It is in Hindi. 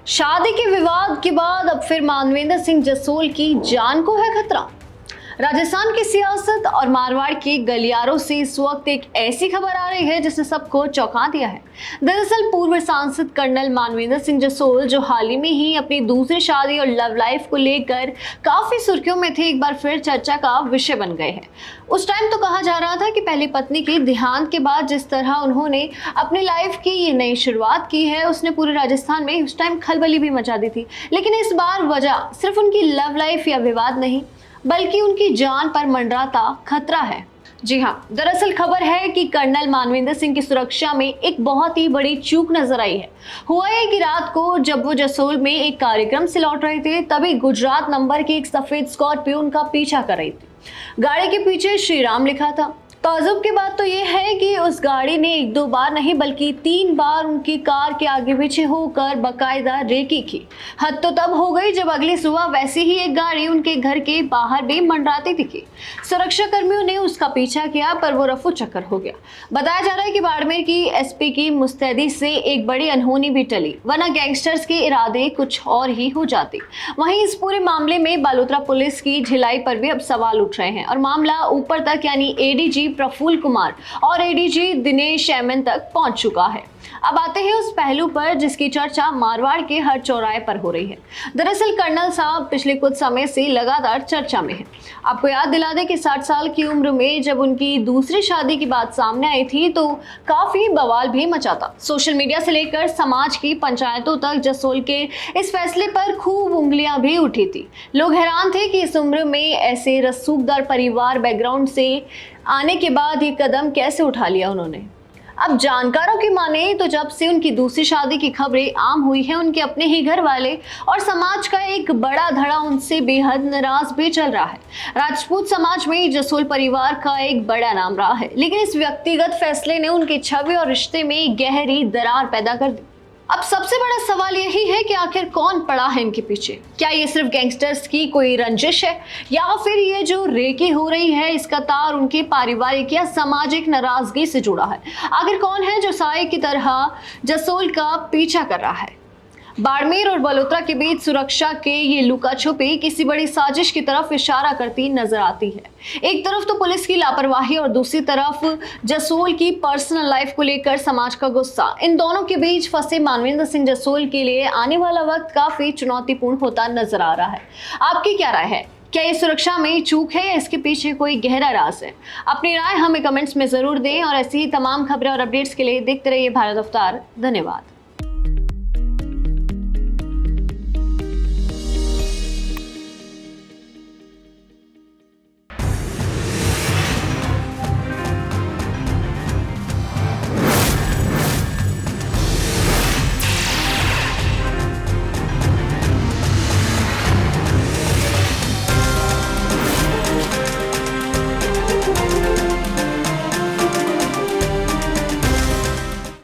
शादी के विवाद के बाद अब फिर मानवेंद्र सिंह जसोल की जान को है खतरा। राजस्थान की सियासत और मारवाड़ के गलियारों से इस वक्त एक ऐसी खबर आ रही है जिसने सबको चौंका दिया है। दरअसल पूर्व सांसद कर्नल मानवेंद्र सिंह जसोल, जो हाल ही में ही अपनी दूसरी शादी और लव लाइफ को लेकर काफी सुर्खियों में थे, एक बार फिर चर्चा का विषय बन गए हैं। उस टाइम तो कहा जा रहा था कि पहली पत्नी के देहांत के बाद जिस तरह उन्होंने अपनी लाइफ की ये नई शुरुआत की है, उसने पूरे राजस्थान में उस टाइम खलबली भी मचा दी थी। लेकिन इस बार वजह सिर्फ उनकी लव लाइफ या विवाद नहीं, बल्कि उनकी जान पर मंडराता खतरा है। जी हाँ, दरअसल खबर है कि कर्नल मानवेंद्र सिंह की सुरक्षा में एक बहुत ही बड़ी चूक नजर आई है। हुआ है कि रात को जब वो जसोल में एक कार्यक्रम से लौट रहे थे, तभी गुजरात नंबर की एक सफेद स्कॉर्पियो उनका पीछा कर रही थी। गाड़ी के पीछे श्री राम लिखा था। ताजुब की बात तो ये है कि उस गाड़ी ने एक दो बार नहीं बल्कि 3 बार उनकी कार के आगे पीछे होकर बकायदा रेकी की। हद तो तब हो गई जब अगली सुबह वैसी ही एक गाड़ी उनके घर के बाहर भी मंडराती दिखी। सुरक्षा कर्मियों ने उसका पीछा किया, पर वो रफू चक्कर हो गया। बताया जा रहा है कि बाड़मेर की एसपी की मुस्तैदी से एक बड़ी अनहोनी भी टली, वरना गैंगस्टर्स के इरादे कुछ और ही हो जाते। वहीं इस पूरे मामले में बालोतरा पुलिस की ढिलाई पर भी अब सवाल उठ रहे हैं और मामला ऊपर तक यानी एडीजी प्रफुल्ल कुमार और एडीजी दिनेश एमएन तक पहुंच चुका है। अब आते हैं उस पहलू पर जिसकी चर्चा मारवाड़ के हर चौराहे पर हो रही है। दरअसल कर्नल साहब पिछले कुछ समय से लगातार चर्चा में हैं। आपको याद दिला दें कि 60 साल की उम्र में जब उनकी दूसरी शादी की बात सामने आई थी तो काफी बवाल भी मचा था। सोशल मीडिया से लेकर समाज की पंचायतों तक जसोल के इस फैसले पर खूब उंगलियां भी उठी थी। लोग हैरान थे कि इस उम्र में ऐसे रसूखदार परिवार बैकग्राउंड से आने के बाद ये कदम कैसे उठा लिया उन्होंने। अब जानकारों की माने तो जब से उनकी दूसरी शादी की खबरें आम हुई है, उनके अपने ही घर वाले और समाज का एक बड़ा धड़ा उनसे बेहद नाराज भी चल रहा है। राजपूत समाज में जसोल परिवार का एक बड़ा नाम रहा है, लेकिन इस व्यक्तिगत फैसले ने उनकी छवि और रिश्ते में गहरी दरार पैदा कर दी। अब सबसे बड़ा सवाल यही है कि आखिर कौन पड़ा है इनके पीछे। क्या ये सिर्फ गैंगस्टर्स की कोई रंजिश है, या फिर ये जो रेकी हो रही है इसका तार उनके पारिवारिक या सामाजिक नाराजगी से जुड़ा है। आखिर कौन है जो साए की तरह जसोल का पीछा कर रहा है। बाड़मेर और बलोत्रा के बीच सुरक्षा के ये लुका छुपी किसी बड़ी साजिश की तरफ इशारा करती नजर आती है। एक तरफ तो पुलिस की लापरवाही और दूसरी तरफ जसोल की पर्सनल लाइफ को लेकर समाज का गुस्सा। इन दोनों के बीच फंसे मानवेंद्र सिंह जसोल के लिए आने वाला वक्त काफी चुनौतीपूर्ण होता नजर आ रहा है। आपकी क्या राय है? क्या ये सुरक्षा में चूक है या इसके पीछे कोई गहरा राज है? अपनी राय हमें कमेंट्स में जरूर दें और ऐसी ही तमाम खबरें और अपडेट्स के लिए देखते रहिए भारत अवतार। धन्यवाद।